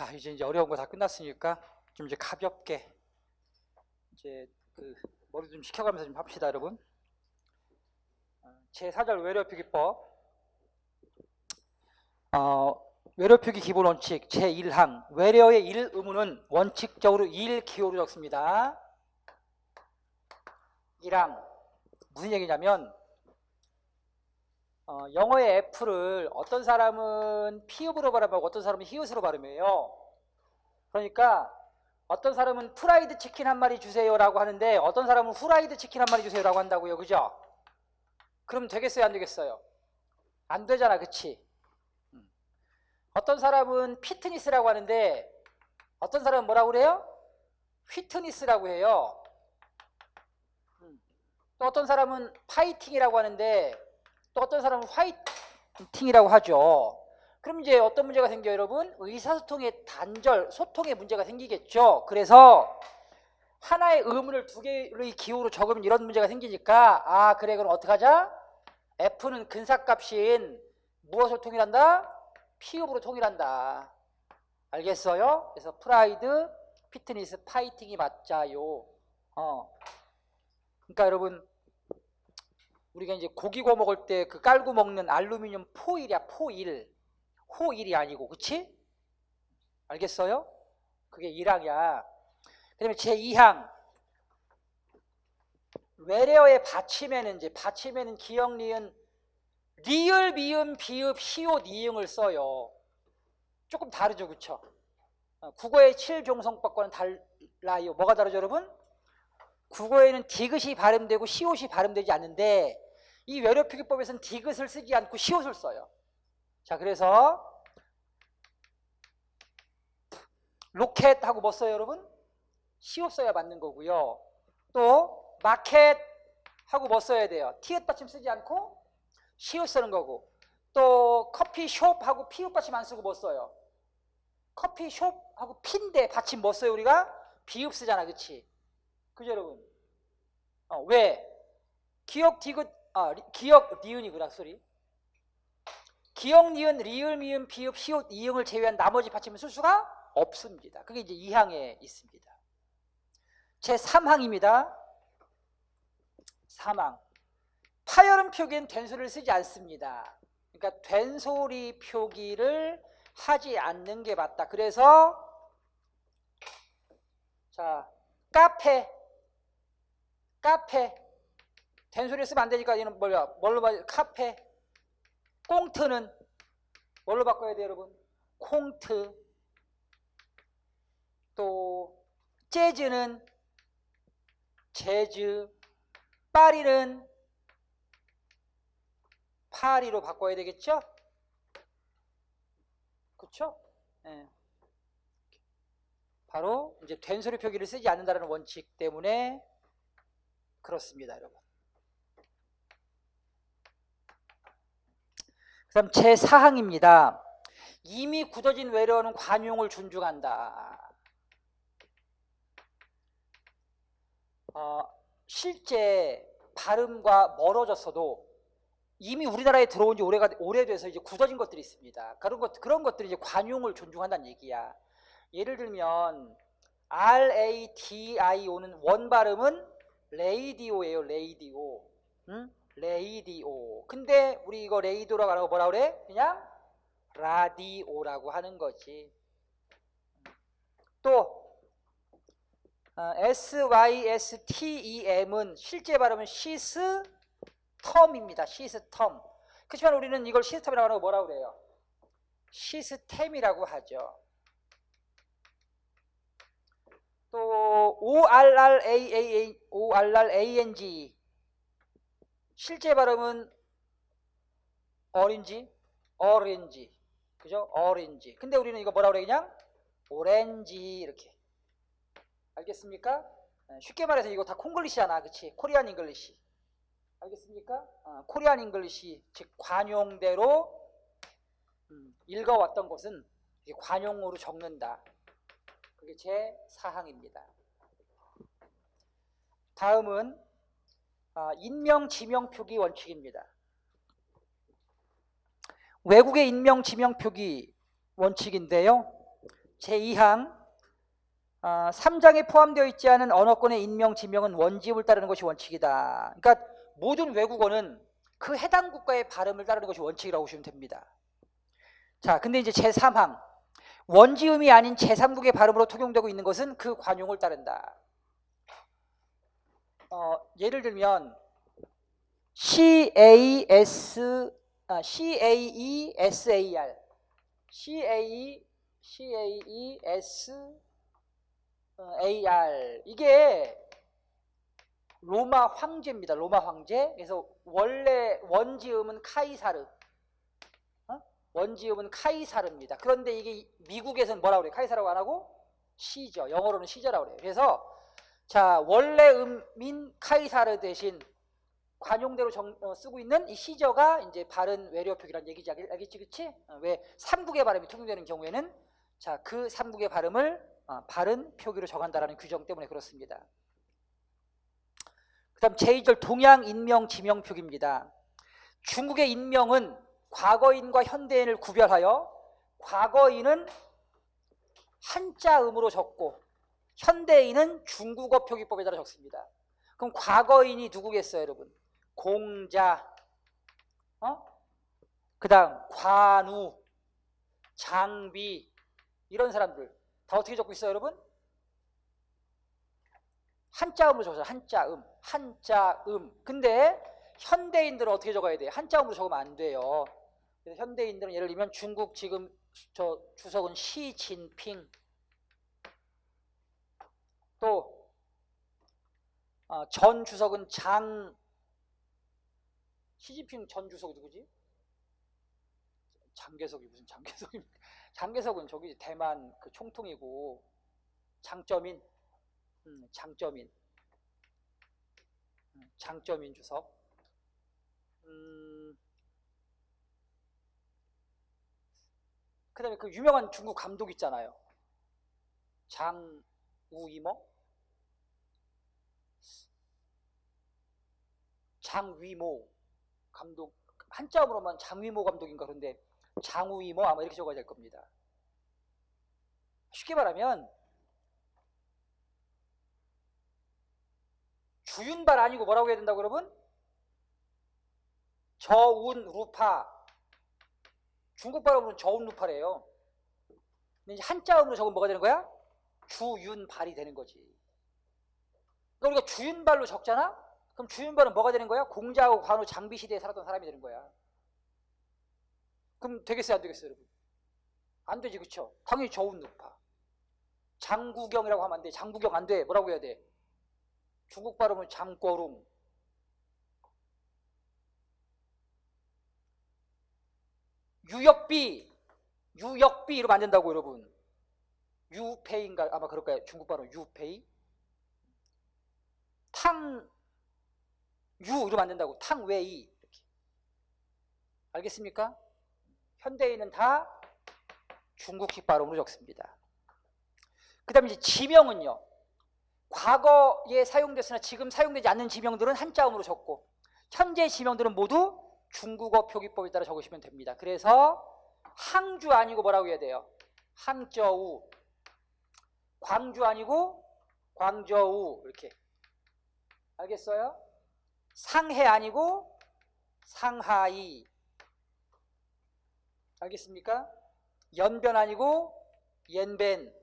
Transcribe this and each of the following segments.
자, 이제 어려운 거 다 끝났으니까 좀 이제 가볍게 이제 머리 좀 식혀가면서 좀 합시다, 여러분. 제4절 외래어표기법. 외래어표기 기본 원칙 제1항 외래어의 일의문은 원칙적으로 일기호로 적습니다. 1항 무슨 얘기냐면 영어의 F를 어떤 사람은 피읍으로 발음하고 어떤 사람은 히읗으로 발음해요. 그러니까 어떤 사람은 프라이드 치킨 한 마리 주세요 라고 하는데 어떤 사람은 후라이드 치킨 한 마리 주세요 라고 한다고요. 그죠? 그럼 되겠어요 안 되겠어요? 안 되잖아, 그치? 어떤 사람은 피트니스라고 하는데 어떤 사람은 뭐라고 그래요? 휘트니스라고 해요. 또 어떤 사람은 파이팅이라고 하는데 또 어떤 사람은 화이팅이라고 하죠. 그럼 이제 어떤 문제가 생겨요, 여러분? 의사소통의 단절, 소통의 문제가 생기겠죠. 그래서 하나의 의문을 두 개의 기호로 적으면 이런 문제가 생기니까 그래, 그럼 어떻게 하자? F는 근사값인 무엇을 통일한다? 피읍으로 통일한다. 알겠어요? 그래서 프라이드, 피트니스, 파이팅이 맞자요. 그러니까 여러분 우리가 이제 고기 구워 먹을 때 그 깔고 먹는 알루미늄 포일이야, 포일. 호일이 아니고, 그치? 알겠어요? 그게 1항이야. 그 다음에 제2항. 외래어의 받침에는 기역, 니은, 리을, 미음, 비읍, 히읗, 이응을 써요. 조금 다르죠, 그쵸? 국어의 7종성법과는 달라요. 뭐가 다르죠, 여러분? 국어에는 디귿이 발음되고 시옷이 발음되지 않는데 이 외래어표기법에서는 디귿을 쓰지 않고 시옷을 써요. 자, 그래서 로켓하고 뭐 써요, 여러분? 시옷 써야 맞는 거고요. 또 마켓하고 뭐 써야 돼요? 티읕 받침 쓰지 않고 시옷 쓰는 거고. 또 커피숍하고 피읕 받침 안 쓰고 뭐 써요? 커피숍하고 핀데 받침 뭐 써요, 우리가? 비읍 쓰잖아, 그치? 그죠, 여러분? 왜? 기역, 디귿, 기역, 니은이구나, 소리. 기역, 니은, 리을, 미음, 비읍, 히읗, 이응을 제외한 나머지 받침을 쓸 수가 없습니다. 그게 이제 2항에 있습니다. 제3항입니다. 3항. 파열음 표기는 된소리를 쓰지 않습니다. 그러니까 된소리 표기를 하지 않는 게 맞다. 그래서 자, 카페 된소리를 쓰면 안 되니까 이는 뭘로 바꿔? 카페. 꽁트는 뭘로 바꿔야 돼요, 여러분? 콩트. 또 재즈는 재즈. 파리는 파리로 바꿔야 되겠죠? 그렇죠? 네. 바로 이제 된소리 표기를 쓰지 않는다는 원칙 때문에 그렇습니다, 여러분. 그 다음 제4항입니다. 이미 굳어진 외래어는 관용을 존중한다. 실제 발음과 멀어졌어도 이미 우리나라에 들어온 지 오래돼서 이제 굳어진 것들이 있습니다. 그런 것들이 이제 관용을 존중한다는 얘기야. 예를 들면 RADIO는 원 발음은 레이디오예요, 레이디오. 응? 레이디오. 근데 우리 이거 레이디오라고 안 하고 뭐라 그래? 그냥 라디오라고 하는 거지. 또 SYSTEM은 실제 발음은 시스텀입니다. 시스텀. 그렇지만 우리는 이걸 시스템이라고 하고 뭐라고 그래요? 시스템이라고 하죠. 또 ORRANG 실제 발음은 어린지, 그죠? 어린지. 근데 우리는 이거 뭐라고 그래? 그냥 오렌지 이렇게. 알겠습니까? 쉽게 말해서 이거 다 콩글리시잖아, 그치? 코리안 잉글리시. 알겠습니까? 코리안 잉글리시, 즉 관용대로 읽어왔던 것은 관용으로 적는다. 그게 제4항입니다. 다음은 인명, 지명 표기 원칙입니다. 외국의 인명, 지명 표기 원칙인데요. 제2항 3장에 포함되어 있지 않은 언어권의 인명, 지명은 원지음을 따르는 것이 원칙이다. 그러니까 모든 외국어는 그 해당 국가의 발음을 따르는 것이 원칙이라고 보시면 됩니다. 자, 근데 이제 제3항 원지음이 아닌 제3국의 발음으로 통용되고 있는 것은 그 관용을 따른다. 예를 들면 CAESAR 이게 로마 황제입니다. 로마 황제. 그래서 원래 원지음은 카이사르. 원지음은 카이사르입니다. 그런데 이게 미국에서는 뭐라고 그래요? 카이사르라고 안 하고 시저. 영어로는 시저라고 그래요. 그래서 자, 원래 음인 카이사르 대신 관용대로 쓰고 있는 이 시저가 이제 바른 외래어 표기라는 얘기지. 알겠지? 그치? 왜 3국의 발음이 통용되는 경우에는 자, 그 3국의 발음을 바른 표기로 정한다라는 규정 때문에 그렇습니다. 그 다음 제2절 동양 인명 지명 표기입니다. 중국의 인명은 과거인과 현대인을 구별하여 과거인은 한자음으로 적고 현대인은 중국어 표기법에 따라 적습니다. 그럼 과거인이 누구겠어요, 여러분? 공자, 그 다음 관우, 장비 이런 사람들 다 어떻게 적고 있어요, 여러분? 한자음으로 적어요. 한자음. 근데 현대인들은 어떻게 적어야 돼요? 한자음으로 적으면 안 돼요. 그래서 현대인들은 예를 들면 중국 지금 저 주석은 시진핑, 또 전 주석은 시진핑 전 주석이 누구지? 장개석이 무슨 장개석입니까? 장개석은 저기 대만 그 총통이고 장쩌민 주석. 그 다음에 그 유명한 중국 감독 있잖아요. 장위모 감독. 한자음으로만 장위모 감독인가. 그런데 장우이모 아마 이렇게 적어야 될 겁니다. 쉽게 말하면 주윤발 아니고 뭐라고 해야 된다고 여러분? 저운루파. 중국 발음으로는 저운루파래요. 근데 이제 한자음으로 적으면 뭐가 되는 거야? 주윤발이 되는 거지. 그러니까 우리가 주윤발로 적잖아? 그럼 주윤발은 뭐가 되는 거야? 공자하고 관우 장비 시대에 살았던 사람이 되는 거야. 그럼 되겠어요, 안 되겠어요, 여러분? 안 되지, 그쵸? 당연히 저운루파. 장구경이라고 하면 안 돼. 장구경 안 돼. 뭐라고 해야 돼? 중국 발음은 장꼬룽. 유역비 이러면 안 된다고, 여러분. 유페이인가 아마 그럴 거예요. 중국 발음 유페이. 탕유 이러면 안 된다고. 탕웨이. 이렇게. 알겠습니까? 현대인은 다 중국식 발음으로 적습니다. 그 다음에 이제 지명은요. 과거에 사용됐으나 지금 사용되지 않는 지명들은 한자음으로 적고 현재 지명들은 모두 중국어 표기법에 따라 적으시면 됩니다. 그래서 항주 아니고 뭐라고 해야 돼요? 항저우. 광주 아니고 광저우. 이렇게. 알겠어요? 상해 아니고 상하이. 알겠습니까? 연변 아니고 옌벤.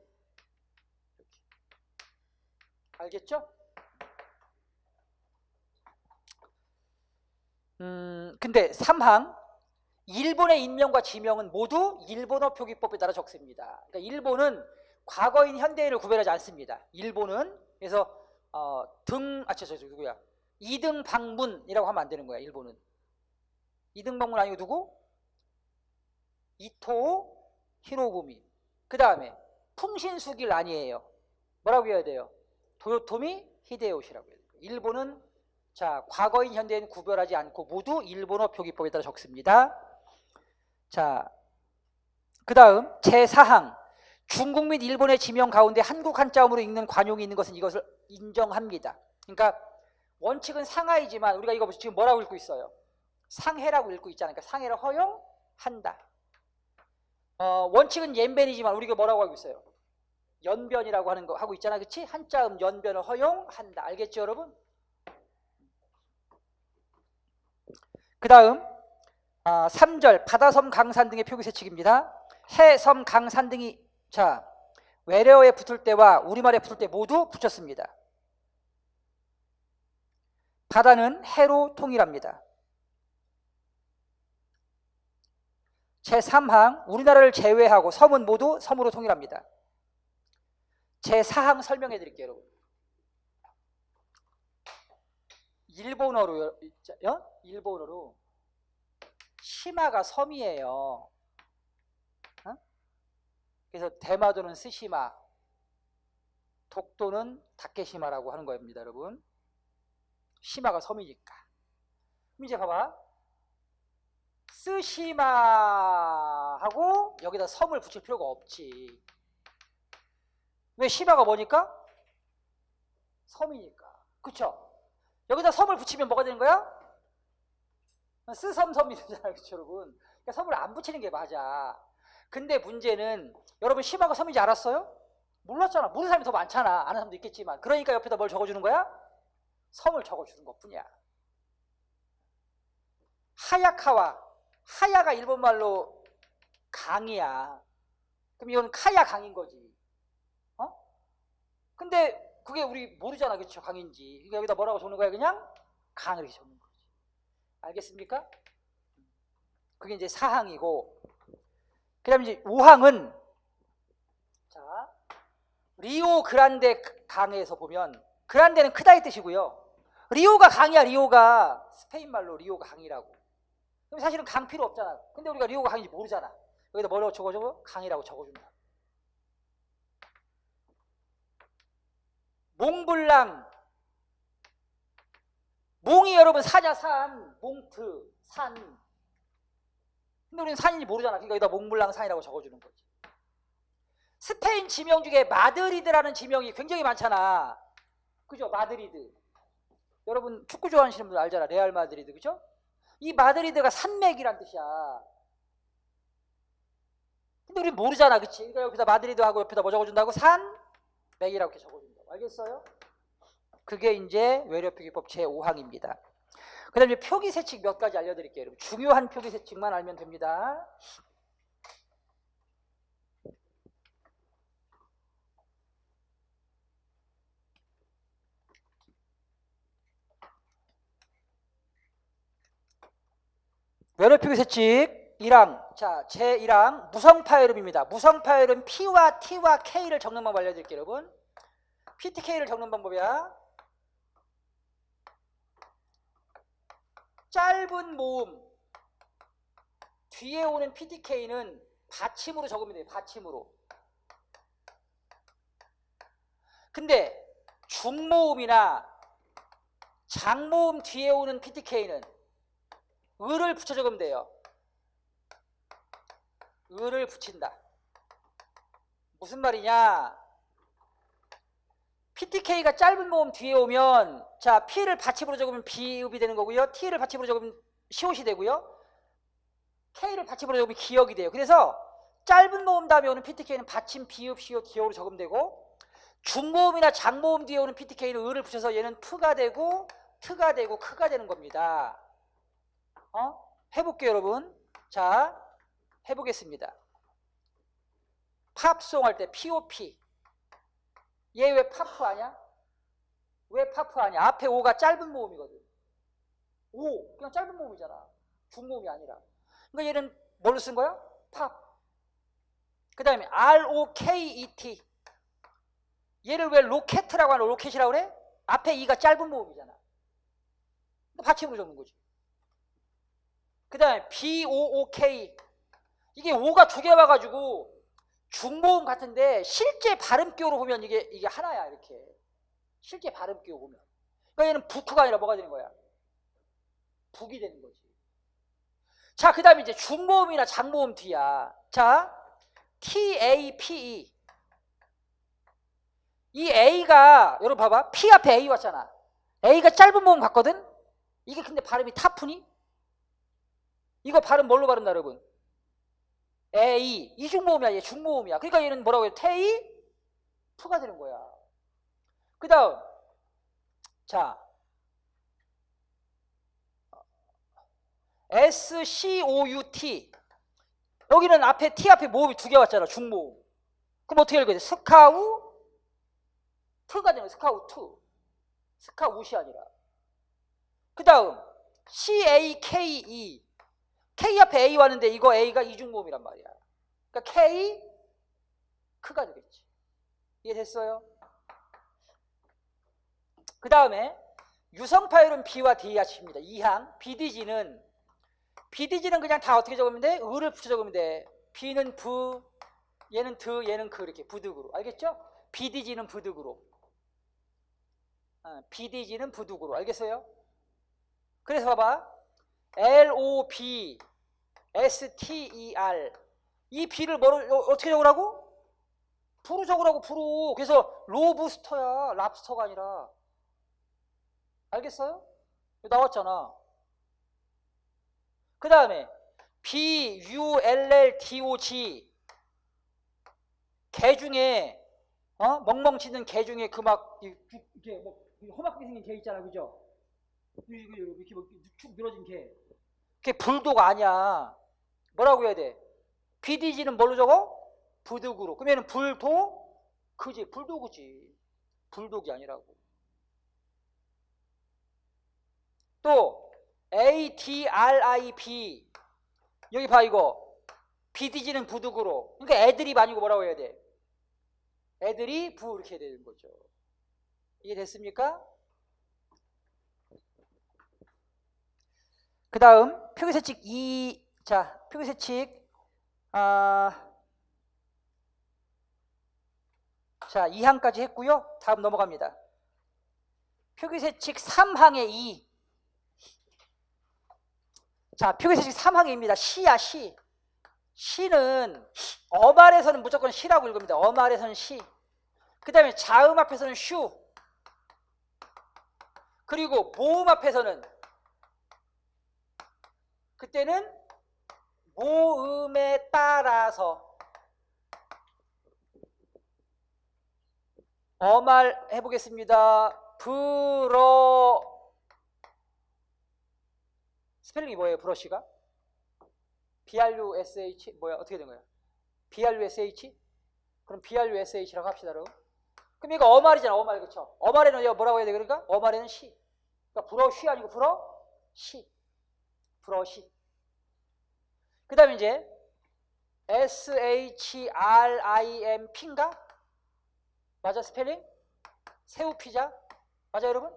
알겠죠? 근데 3항 일본의 인명과 지명은 모두 일본어 표기법에 따라 적습니다. 그러니까 일본은 과거인, 현대인을 구별하지 않습니다. 일본은 그래서 누구야? 이등방문이라고 하면 안 되는 거야. 일본은 이등방문 아니고 누구? 이토 히로부미. 그 다음에 풍신수길 아니에요. 뭐라고 해야 돼요? 도요토미 히데요시라고 해야 돼요. 일본은 자, 과거인, 현대인 구별하지 않고 모두 일본어 표기법에 따라 적습니다. 자, 그 다음 제4항 중국 및 일본의 지명 가운데 한국 한자음으로 읽는 관용이 있는 것은 이것을 인정합니다. 그러니까 원칙은 상하이지만 우리가 이거 지금 뭐라고 읽고 있어요? 상해라고 읽고 있잖아요. 그러니까 상해를 허용한다. 원칙은 옌벤이지만 우리가 뭐라고 하고 있어요? 연변이라고 하는 거 하고 있잖아. 그치? 한자음 연변을 허용한다. 알겠죠, 여러분? 그 다음 3절 바다섬, 강산 등의 표기세칙입니다. 해, 섬, 강산 등이 자 외래어에 붙을 때와 우리말에 붙을 때 모두 붙였습니다. 바다는 해로 통일합니다. 제3항 우리나라를 제외하고 섬은 모두 섬으로 통일합니다. 제4항 설명해 드릴게요, 여러분. 일본어로 시마가 섬이에요. 그래서 대마도는 스시마, 독도는 다케시마라고 하는 겁니다, 여러분. 시마가 섬이니까. 이제 봐봐. 스시마하고 여기다 섬을 붙일 필요가 없지. 왜? 시마가 뭐니까? 섬이니까. 그쵸? 여기다 섬을 붙이면 뭐가 되는 거야? 스섬섬이 되잖아요. 그쵸, 여러분? 그러니까 섬을 안 붙이는 게 맞아. 근데 문제는 여러분 시마가 섬인지 알았어요? 몰랐잖아. 모르는 사람이 더 많잖아. 아는 사람도 있겠지만. 그러니까 옆에다 뭘 적어주는 거야? 섬을 적어주는 것뿐이야. 하야카와 하야가 일본말로 강이야. 그럼 이건 카야 강인 거지. 근데 그게 우리 모르잖아. 그쵸? 강인지. 그러니까 여기다 뭐라고 적는 거야? 그냥 강 이렇게 적는 거지. 알겠습니까? 그게 이제 4항이고, 그 다음에 이제 5항은 자 리오 그란데 강에서 보면 그란데는 크다의 뜻이고요. 리오가 강이야. 리오가 스페인 말로 리오가 강이라고. 그럼 사실은 강 필요 없잖아. 근데 우리가 리오가 강인지 모르잖아. 여기다 뭐라고 적어줘? 강이라고 적어준다. 몽블랑. 몽이 여러분 사자 산, 몽트 산. 근데 우리는 산인지 모르잖아. 그러니까 여기다 몽블랑 산이라고 적어주는 거지. 스페인 지명 중에 마드리드라는 지명이 굉장히 많잖아. 그죠? 마드리드. 여러분 축구 좋아하시는 분들 알잖아. 레알 마드리드. 그죠? 이 마드리드가 산맥이란 뜻이야. 근데 우리 모르잖아. 그치? 그러니까 여기다 마드리드하고 옆에다 뭐 적어준다고? 산맥이라고 이렇게 적어준다고. 알겠어요? 그게 이제 외래어표기법 제5항입니다. 그 다음에 표기세칙 몇 가지 알려드릴게요. 여러분. 중요한 표기세칙만 알면 됩니다. 외래어표기세칙 1항. 자, 제1항 무성파열음입니다. 무성파열음 P와 T와 K를 적는 방법 알려드릴게요. 여러분. PTK를 적는 방법이야. 짧은 모음 뒤에 오는 PTK는 받침으로 적으면 돼요. 받침으로. 근데 중모음이나 장모음 뒤에 오는 PTK는 을을 붙여 적으면 돼요. 을을 붙인다. 무슨 말이냐? PTK가 짧은 모음 뒤에 오면 자 P를 받침으로 적으면 비읍이 되는 거고요. T를 받침으로 적으면 시옷이 되고요. K를 받침으로 적으면 기역이 돼요. 그래서 짧은 모음 다음에 오는 PTK는 받침, 비읍, 시옷, 기역으로 적으면 되고, 중모음이나 장모음 뒤에 오는 PTK는 을을 붙여서 얘는 P가 되고 T가 되고 크가 되는 겁니다. 해볼게요, 여러분. 자, 해보겠습니다. 팝송 할 때 POP. 얘 왜 파프 아냐? 왜 파프 아냐? 앞에 오가 짧은 모음이거든. 오, 그냥 짧은 모음이잖아. 중모음이 아니라. 그러니까 얘는 뭘로 쓴 거야? 팝. 그 다음에 ROKET. 얘를 왜 로켓이라고 하나? 로켓이라고 그래? 앞에 이가 짧은 모음이잖아. 받침으로 적는 거지. 그 다음에 BOOK. 이게 오가 두 개 와가지고 중모음 같은데 실제 발음기호로 보면 이게 하나야. 이렇게 실제 발음기호 보면. 그러니까 얘는 부크가 아니라 뭐가 되는 거야? 북이 되는 거지. 자, 그 다음에 이제 중모음이나 장모음 뒤야. 자, TAPE. 이 A가 여러분 봐봐. P 앞에 A 왔잖아. A가 짧은 모음 같거든. 이게 근데 발음이 타프니? 이거 발음 뭘로 발음나 여러분? A. 이중모음이야. 얘 중모음이야. 그러니까 얘는 뭐라고 해요? 테이 F가 되는 거야. 그 다음, 자, SCOUT. 여기는 앞에 T 앞에 모음이 두 개 왔잖아. 중모음. 그럼 어떻게 읽어야 돼? 스카우 트가 되는 거야. 스카우트. 스카웃이 아니라. 그 다음 CAKE. K 앞에 A 왔는데 이거 A가 이중모음이란 말이야. 그러니까 K 크가 되겠지. 이해됐어요? 그 다음에 유성파열은 B와 D하십니다. 2항 BDG는 그냥 다 어떻게 적으면 돼? 을을 붙여 적으면 돼. B는 부, 얘는 드, 얘는 그 이렇게 부득으로. 알겠죠? BDG는 부득으로. BDG는 부득으로. 알겠어요? 그래서 봐봐. LOB STER 이 B를 뭐를 어떻게 적으라고? 부로 적으라고. 부로. 그래서 로브스터야. 랍스터가 아니라. 알겠어요? 나왔잖아. 그 다음에 BULLDOG 개 중에 멍멍치는 개 중에 그 막 이렇게 뭐 험악하게 생긴 개 있잖아. 그죠? 이렇게 축 늘어진 개. 그게 불독 아니야. 뭐라고 해야 돼? BDG는 뭘로 적어? 부득으로. 그러면 불도 그지. 불도그지. 불독이 아니라고. 또 ADRIB 여기 봐. 이거 BDG는 부득으로. 그러니까 애드립 아니고 뭐라고 해야 돼? 애들이 부 이렇게 해야 되는 거죠. 이해됐습니까? 그 다음 표기세칙 2. 자, 표기세칙 자 2항까지 했고요. 다음 넘어갑니다. 표기세칙 3항의 2. 자, 표기세칙 3항입니다. 시야, 시. 시는 어말에서는 무조건 시라고 읽습니다. 어말에서는 시. 그 다음에 자음 앞에서는 슈. 그리고 모음 앞에서는 그때는 모음에 따라서. 어말 해보겠습니다. 스펠링이 뭐예요? 브러쉬가? BRUSH 뭐야? 어떻게 된 거야? BRUSH? 그럼 BRUSH라고 합시다. 그럼 이거 어말이잖아. 어말. 그쵸? 어말에는 뭐라고 해야 돼? 그러니까 어말에는 시. 그러니까 브러쉬 아니고 브러쉬. 브러쉬. 그 다음에 이제 SHRIMP인가? 맞아? 스펠링? 새우 피자? 맞아 여러분?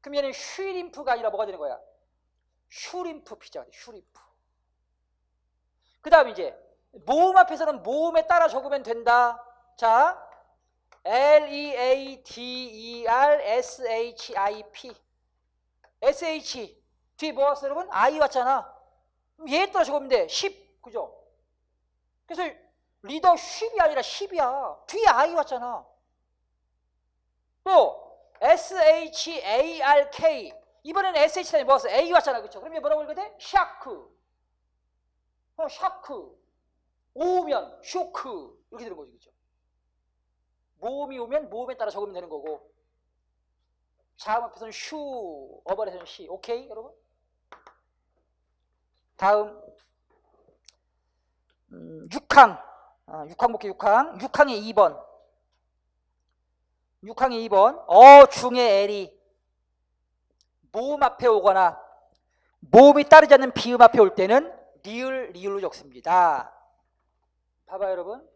그럼 얘는 슈림프가 아니라 뭐가 되는 거야? 슈림프 피자. 슈림프. 그 다음 이제 모음 앞에서는 모음에 따라 적으면 된다. 자, LEADERSHIP. SH 뒤에 뭐 왔어 여러분? I 왔잖아. 그럼 얘에 따라 적으면 돼. 10. 그죠? 그래서 리더십이 아니라 10이야. 뒤에 I 왔잖아. 또 SHARK. 이번에는 SH 다음에 뭐 왔어? A 왔잖아. 그쵸? 그럼 얘 뭐라고 읽어야 돼? 샤크. 샤크. 오면 쇼크. 이렇게 되는 거지. 그죠? 모음이 오면 모음에 따라 적으면 되는 거고. 자음 앞에서는 슈, 어발에서는 시. 오케이 여러분? 다음 6항 6항 볼게요. 6항 6항의 2번. 6항의 2번 어중의 L이 모음 앞에 오거나 모음이 따르지 않는 비음 앞에 올 때는 리을로 적습니다. 봐봐요 여러분.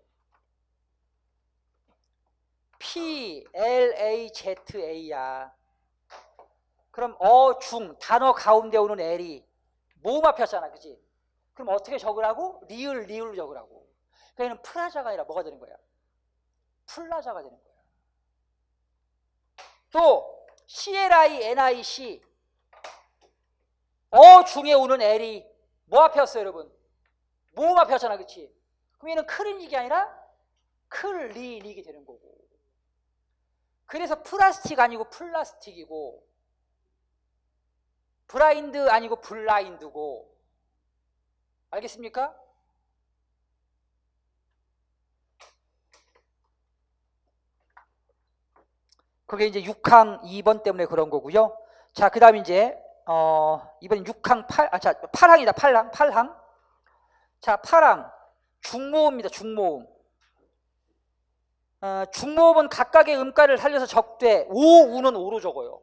PLAZA야. 그럼 어중 단어 가운데 오는 L이 모음 앞에 왔잖아. 그치? 그럼 어떻게 적으라고? 리을로 적으라고. 그러니까 얘는 프라자가 아니라 뭐가 되는 거야? 플라자가 되는 거야. 또 CLINIC 어중에 오는 L이 뭐 앞에 왔어요 여러분? 모음 앞에 왔잖아. 그치? 그럼 얘는 클리닉이 아니라 클리닉이 되는 거고. 그래서 플라스틱 아니고 플라스틱이고 브라인드 아니고 블라인드고. 알겠습니까? 그게 이제 6항 2번 때문에 그런 거고요. 자, 그 다음에 이제 이번엔 6항 8항이다. 8항. 자, 8항 중모음입니다. 중모음. 중모음은 각각의 음가를 살려서 적되 오우는 오로 적어요.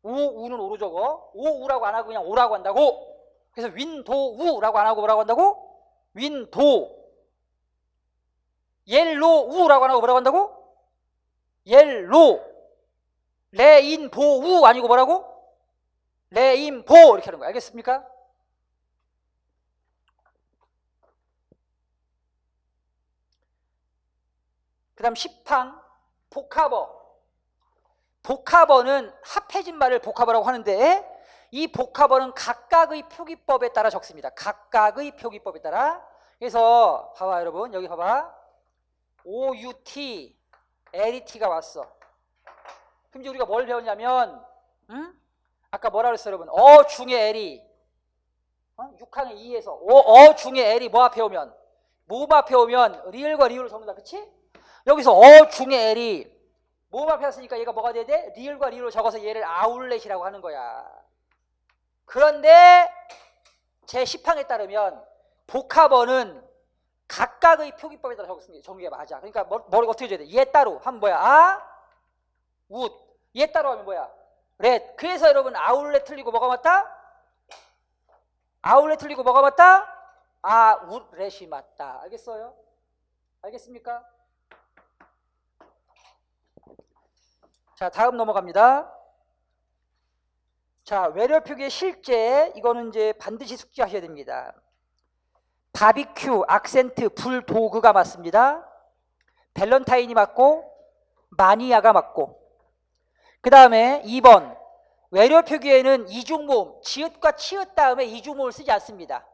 오우는 오로 적어. 오우라고 안 하고 그냥 오라고 한다고. 그래서 윈도우라고 안 하고 뭐라고 한다고? 윈도. 옐로우라고 안 하고 뭐라고 한다고? 옐로. 레인보우 아니고 뭐라고? 레인보 이렇게 하는 거야. 알겠습니까? 그 다음 10항 복합어. 복합어는 합해진 말을 복합어라고 하는데 이 복합어는 각각의 표기법에 따라 적습니다. 각각의 표기법에 따라. 그래서 봐봐 여러분, 여기 봐봐. OUT, LET가 왔어. 그럼 이제 우리가 뭘 배웠냐면 아까 뭐라 그랬어 여러분? 중에 L이 6항의 2에서 중에 L이 뭐 앞에 오면? 모음 앞에 오면 리을과 리을을 적는다. 그치? 여기서 중에 L이 모음 앞에 왔으니까 얘가 뭐가 돼야 돼? 리을과 리을을 적어서 얘를 아울렛이라고 하는 거야. 그런데 제10항에 따르면 복합어는 각각의 표기법에 따라 정리가 맞아. 그러니까 머리가 어떻게 줘야 돼? 얘 따로 하면 뭐야? 웃. 얘 따로 하면 뭐야? 렛. 그래서 여러분 아울렛 틀리고 뭐가 맞다? 아울렛 틀리고 뭐가 맞다? 아웃렛이 맞다. 알겠어요? 알겠습니까? 자, 다음 넘어갑니다. 자, 외래 표기의 실제, 이거는 이제 반드시 숙지하셔야 됩니다. 바비큐, 악센트, 불도그가 맞습니다. 밸런타인이 맞고 마니아가 맞고. 그 다음에 2번 외래 표기에는 이중모음, 지읒과 치읒 다음에 이중모음을 쓰지 않습니다.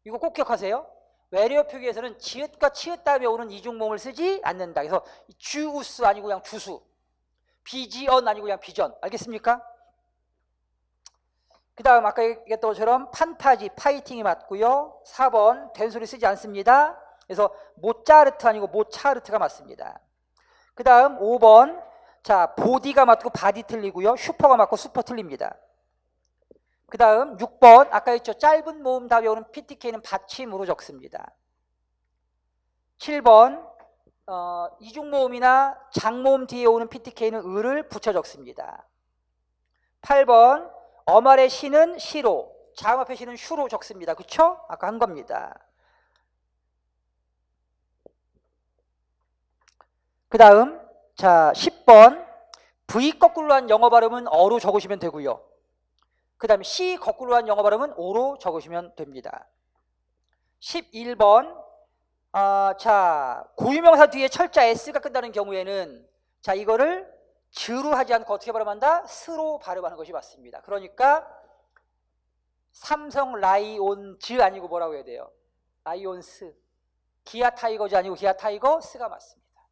이거 꼭 기억하세요. 외래 표기에서는 지읒과 치읒 다음에 오는 이중모음을 쓰지 않는다. 그래서 주우스 아니고 그냥 주수, 비지언 아니고 그냥 비전. 알겠습니까? 그 다음 아까 얘기했던 것처럼 판타지, 파이팅이 맞고요. 4번 된소리 쓰지 않습니다. 그래서 모차르트 아니고 모차르트가 맞습니다. 그 다음 5번 자, 보디가 맞고 바디 틀리고요. 슈퍼가 맞고 슈퍼 틀립니다. 그 다음 6번 아까 했죠. 짧은 모음 답이 오는 PTK는 받침으로 적습니다. 7번 이중모음이나 장모음 뒤에 오는 PTK는 을을 붙여 적습니다. 8번 어말의 시는 시로, 자음 앞에 시는 슈로 적습니다. 그쵸? 아까 한 겁니다. 그 다음 자 10번 V 거꾸로 한 영어 발음은 어로 적으시면 되고요. 그 다음에 C 거꾸로 한 영어 발음은 오로 적으시면 됩니다. 11번 자 고유명사 뒤에 철자 S가 끝나는 경우에는 자 이거를 즈로 하지 않고 어떻게 발음한다? 스로 발음하는 것이 맞습니다. 그러니까 삼성 라이온즈 아니고 뭐라고 해야 돼요? 라이온스. 기아 타이거즈 아니고 기아 타이거 스가 맞습니다.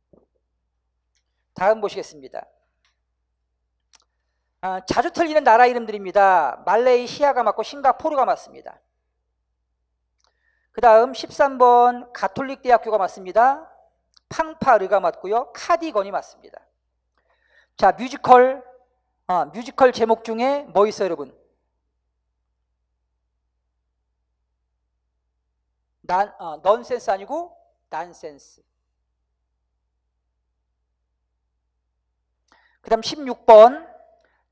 다음 보시겠습니다. 자주 틀리는 나라 이름들입니다. 말레이시아가 맞고 싱가포르가 맞습니다. 그 다음 13번 가톨릭 대학교가 맞습니다. 팡파르가 맞고요. 카디건이 맞습니다. 자, 뮤지컬 제목 중에 뭐 있어요, 여러분? 넌센스 아니고 난센스. 그 다음 16번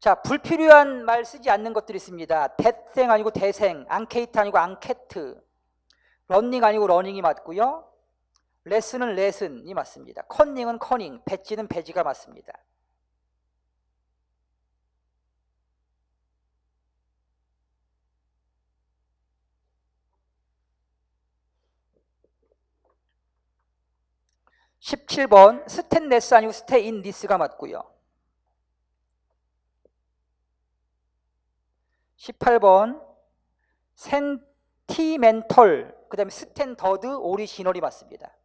자, 불필요한 말 쓰지 않는 것들이 있습니다. 대생 아니고 대생, 앙케이트 아니고 앙케트, 런닝 아니고 러닝이 맞고요. 레슨은 레슨이 맞습니다. 컨닝은 커닝, 배지는 배지가 맞습니다. (17번) 스탠레스 아니고 스테인리스가 맞고요. 18번 센티멘털, 그 다음에 스탠더드 오리지널이 맞습니다.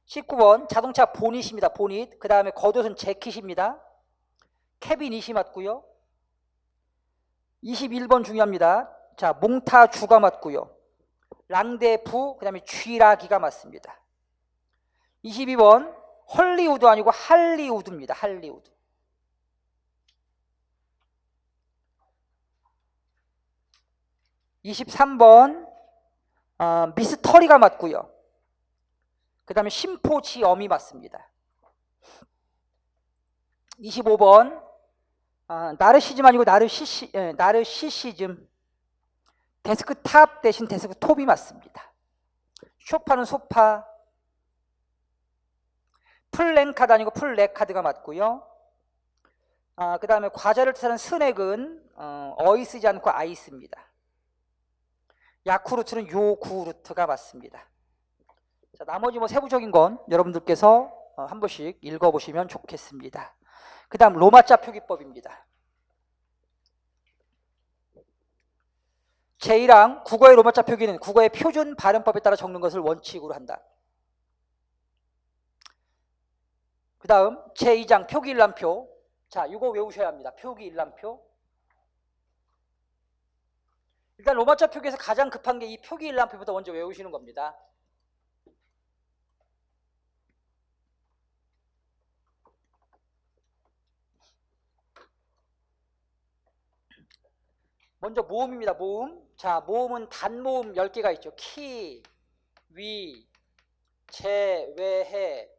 19번 자동차 보닛입니다. 보닛. 그 다음에 겉옷은 재킷입니다. 캐비닛이 맞고요. 21번 중요합니다. 자, 몽타주가 맞고요. 랑데부, 그 다음에 쥐라기가 맞습니다. 22번 헐리우드 아니고 할리우드입니다. 할리우드. 23번 미스터리가 맞고요. 그 다음에 심포지엄이 맞습니다. 25번 나르시즘 아니고 나르시시즘. 데스크탑 대신 데스크톱이 맞습니다. 쇼파는 소파. 플랜카드 아니고 플래카드가 맞고요. 그 다음에 과자를 뜻하는 스낵은 어이 쓰지 않고 아이 씁니다. 야쿠르트는 요구르트가 맞습니다. 자, 나머지 뭐 세부적인 건 여러분들께서 한 번씩 읽어보시면 좋겠습니다. 그 다음 로마자 표기법입니다. 제1항 국어의 로마자 표기는 국어의 표준 발음법에 따라 적는 것을 원칙으로 한다. 그 다음 제2장 표기일람표. 자, 이거 외우셔야 합니다. 표기일람표. 일단 로마자 표기에서 가장 급한 게 이 표기일람표부터 먼저 외우시는 겁니다. 먼저 모음입니다. 모음. 자, 모음은 단모음 10개가 있죠. 키, 위, 제, 외해,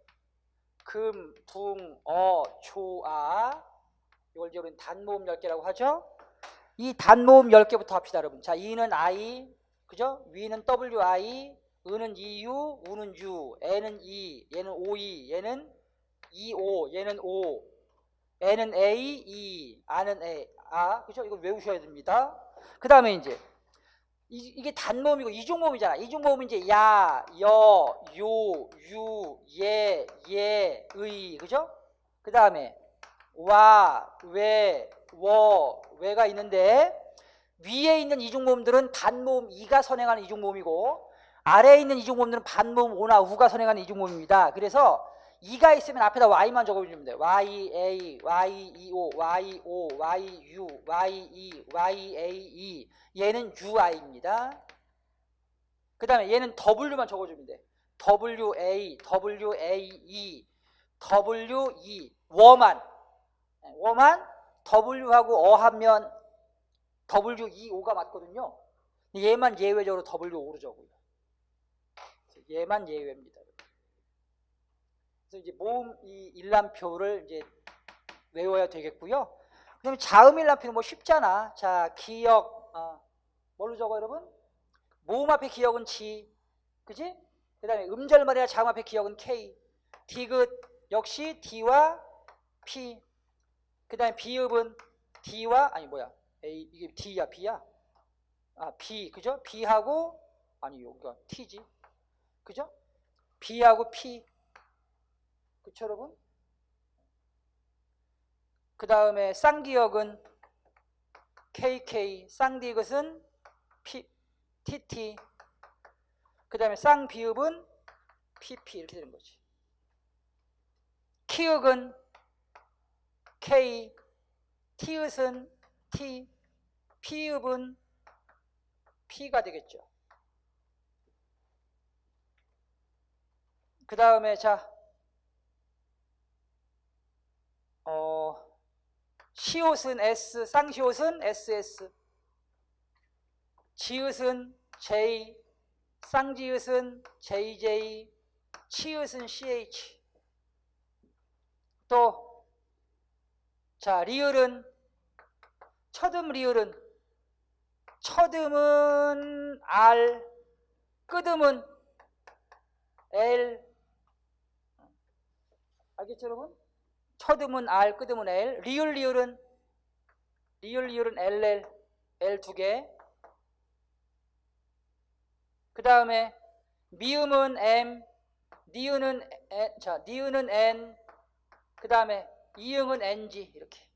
금, 둥, 조, 이걸 이제 우리는 단모음 10개라고 하죠. 이 단모음 10개부터 합시다, 여러분. 자, 이는 I, 그죠? 위는 WI, 은은 EU, 우는 U, N은 E, 얘는 OE, 얘는 EO, 얘는 O, N은 A, E, A는 A, 그죠? 이걸 외우셔야 됩니다. 그 다음에 이제 이게 단모음이고 이중모음이잖아. 이중모음은 이제 야, 여, 요, 유, 예, 의, 그죠? 그 다음에 와, 왜, 워, 왜가 있는데 위에 있는 이중모음들은 단모음 이가 선행하는 이중모음이고 아래에 있는 이중모음들은 반모음 오나 우가 선행하는 이중모음입니다. 그래서 이가 있으면 앞에다 y만 적어주면 돼요. y, a, y, e, o, y, o, y, u, y, e, y, a, e. 얘는 ui입니다. 그 다음에 얘는 w만 적어주면 돼. w, a, w, a, e, w, e. 워만 w하고 하면 w, e, o가 맞거든요. 얘만 예외적으로 w, o로 적어요. 얘만 예외입니다. 그래서 이제 모음 이 일람표를 이제 외워야 되겠고요. 그다음에 자음 일람표는 뭐 쉽잖아. 자, 기역 뭘로 적어 여러분? 모음 앞에 기역은 G, 그지? 그다음에 음절말이나 자음 앞에 기역은 K. 디귿 역시 D와 P. 그다음에 비읍은 D와 A 이게 D야 B야? B 그죠? B하고 여기가 T지, 그죠? B하고 P. 그쵸 여러분? 그 다음에 쌍기역은 KK, 쌍디귿은 TT, 그 다음에 쌍비읍은 PP 이렇게 되는 거지. 키읔은 K, 티읕은 T, 피읍은 P가 되겠죠. 그 다음에 자 시옷은 S, 쌍시옷은 SS, 지읒은 J, 쌍지읒은 JJ, 치읒은 CH. 또, 자, 리을은, 첫음 R, 끄듬은 L. 알겠죠, 여러분? 첫음은 R, 끄듬은 L. 리을은 LL, L 두 개. 그 다음에 미음은 M, 니은은 N, 그 다음에 이응은 NG 이렇게.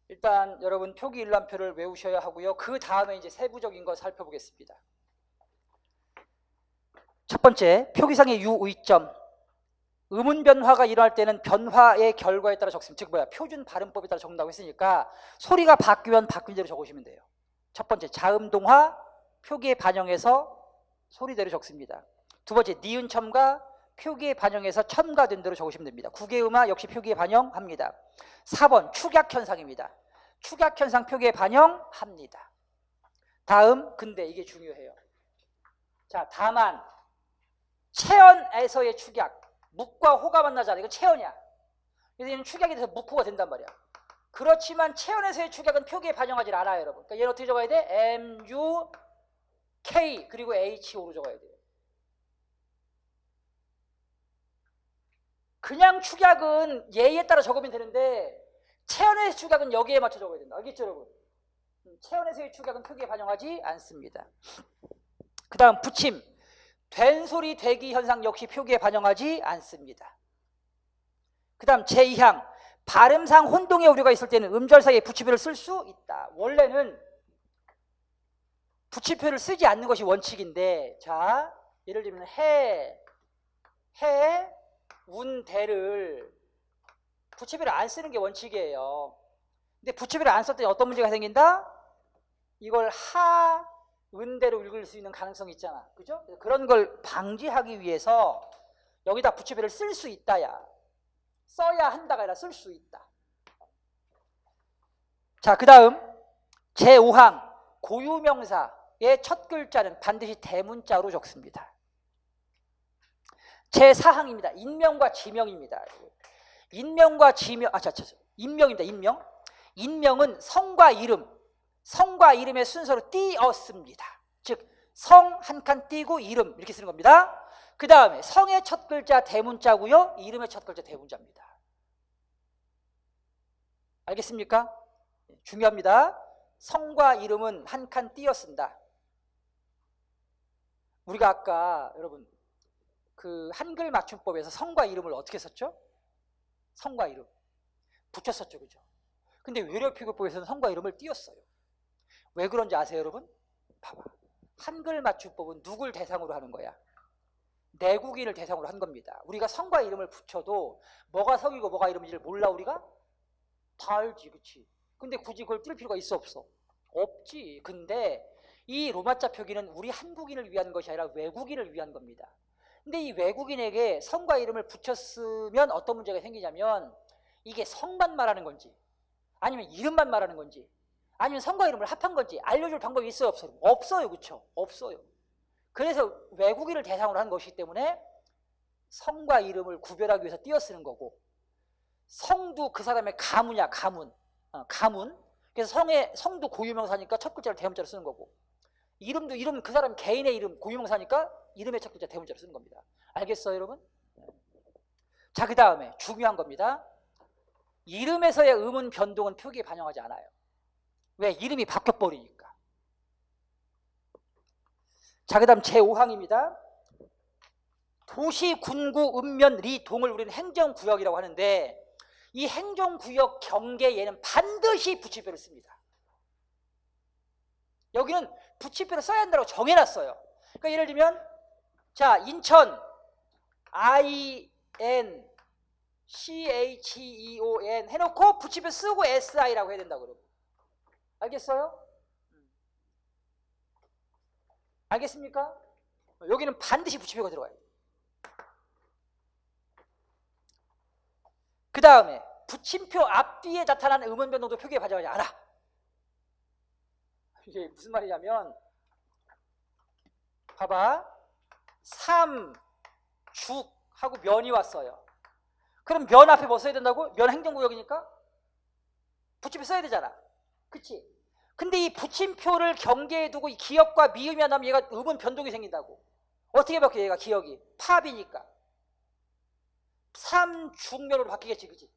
일단 여러분 표기일람표를 외우셔야 하고요. 그 다음에 이제 세부적인 거 살펴보겠습니다. 첫 번째, 표기상의 유의점. 음운 변화가 일어날 때는 변화의 결과에 따라 적습니다. 즉 표준 발음법에 따라 적는다고 했으니까 소리가 바뀌면 바뀐 대로 적으시면 돼요. 첫 번째, 자음동화 표기에 반영해서 소리대로 적습니다. 두 번째, 니은첨가 표기에 반영해서 첨가된 대로 적으시면 됩니다. 국외음화 역시 표기에 반영합니다. 4번, 축약현상입니다. 축약현상 표기에 반영합니다. 다음, 근데 이게 중요해요. 자, 다만 체언에서의 축약, 묵과 호가 만나잖아. 이건 체언이야. 그래서 얘는 축약이 돼서 묵호가 된단 말이야. 그렇지만 체언에서의 축약은 표기에 반영하지 않아요, 여러분. 그러니까 얘는 어떻게 적어야 돼? M-U-K 그리고 H-O로 적어야 돼요. 그냥 축약은 예에 따라 적으면 되는데 체언에서의 축약은 여기에 맞춰 적어야 된다. 알겠죠, 여러분? 체언에서의 축약은 표기에 반영하지 않습니다. 그 다음 붙임. 된소리 대기 현상 역시 표기에 반영하지 않습니다. 그 다음 제2항. 발음상 혼동의 우려가 있을 때는 음절 사이에 붙임표를 쓸 수 있다. 원래는 붙임표를 쓰지 않는 것이 원칙인데, 자, 예를 들면 운대를 붙임표를 안 쓰는 게 원칙이에요. 근데 붙임표를 안 썼더니 어떤 문제가 생긴다? 이걸 은대로 읽을 수 있는 가능성이 있잖아. 그죠? 그런 걸 방지하기 위해서 여기다 붙임표를 쓸 수 있다야. 써야 한다가 아니라 쓸 수 있다. 자, 그 다음 제5항. 고유명사의 첫 글자는 반드시 대문자로 적습니다. 제4항입니다. 인명과 지명입니다. 인명과 지명, 인명입니다. 인명. 인명은 성과 이름의 순서로 띄었습니다. 즉 성 한 칸 띄고 이름 이렇게 쓰는 겁니다. 그 다음에 성의 첫 글자 대문자고요. 이름의 첫 글자 대문자입니다. 알겠습니까? 중요합니다. 성과 이름은 한 칸 띄었습니다. 우리가 아까 여러분 그 한글 맞춤법에서 성과 이름을 어떻게 썼죠? 성과 이름 붙였었죠, 그죠? 근데 외래표기법에서는 성과 이름을 띄었어요. 왜 그런지 아세요, 여러분? 봐봐. 한글 맞춤법은 누굴 대상으로 하는 거야? 내국인을 대상으로 한 겁니다. 우리가 성과 이름을 붙여도 뭐가 성이고 뭐가 이름인지를 몰라, 우리가? 다 알지, 그치? 근데 굳이 그걸 띄울 필요가 있어, 없어? 없지. 근데 이 로마자 표기는 우리 한국인을 위한 것이 아니라 외국인을 위한 겁니다. 근데 이 외국인에게 성과 이름을 붙였으면 어떤 문제가 생기냐면 이게 성만 말하는 건지 아니면 이름만 말하는 건지 아니면 성과 이름을 합한 건지 알려줄 방법이 있어요, 없어요? 없어요, 그쵸? 없어요. 그래서 외국인을 대상으로 한 것이기 때문에 성과 이름을 구별하기 위해서 띄어 쓰는 거고, 성도 그 사람의 가문이야, 가문. 가문. 그래서 성도 고유명사니까 첫 글자를 대문자로 쓰는 거고, 이름도 이름 그 사람 개인의 이름 고유명사니까 이름의 첫 글자 대문자로 쓰는 겁니다. 알겠어요, 여러분? 자, 그 다음에 중요한 겁니다. 이름에서의 음운 변동은 표기에 반영하지 않아요. 왜? 이름이 바뀌어버리니까. 자, 그 다음 제5항입니다. 도시, 군구, 읍면, 리, 동을 우리는 행정구역이라고 하는데 이 행정구역 경계에는 반드시 붙임표를 씁니다. 여기는 붙임표를 써야 한다고 정해놨어요. 그러니까 예를 들면 자, 인천 INCHEON 해놓고 붙임표 쓰고 SI라고 해야 된다고 그러고. 알겠어요? 알겠습니까? 여기는 반드시 붙임표가 들어가요. 그 다음에 붙임표 앞뒤에 나타나는 음운 변동도 표기에 반영하지 않아. 이게 무슨 말이냐면 봐봐. 삼죽하고 면이 왔어요. 그럼 면 앞에 뭐 써야 된다고? 면 행정구역이니까 붙임표 써야 되잖아. 그치? 근데 이 붙임표를 경계에 두고 이 기역과 미음이 안 나면 얘가 음운 변동이 생긴다고. 어떻게 바뀌어? 얘가 기역이 팝이니까 삼중면으로 바뀌겠지, 그치?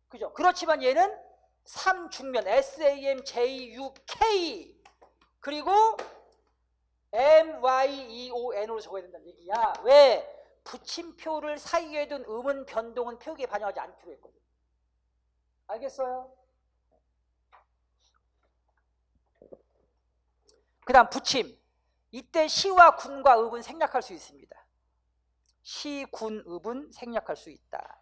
그죠? 그렇지만 얘는 삼중면 SAMJUK 그리고 MYEON으로 적어야 된다는 얘기야. 왜? 붙임표를 사이에 둔 음운 변동은 표기에 반영하지 않기로 했거든. 알겠어요? 그 다음 붙임. 이때 시와 군과 읍은 생략할 수 있습니다. 시, 군, 읍은 생략할 수 있다.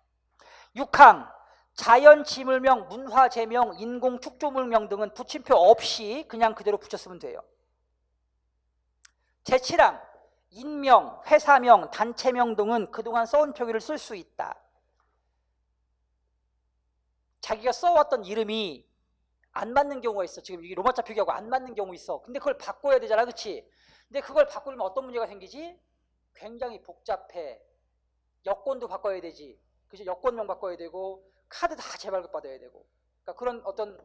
6항 자연 지물명, 문화 제명, 인공 축조물명 등은 붙임표 없이 그냥 그대로 붙였으면 돼요. 제7항 인명, 회사명, 단체명 등은 그동안 써온 표기를 쓸 수 있다. 자기가 써왔던 이름이 안 맞는 경우가 있어. 지금 이게 로마자 표기하고 안 맞는 경우 있어. 근데 그걸 바꿔야 되잖아, 그렇지? 근데 그걸 바꾸려면 어떤 문제가 생기지? 굉장히 복잡해. 여권도 바꿔야 되지. 그죠? 여권명 바꿔야 되고 카드 다 재발급받아야 되고. 그러니까 그런 어떤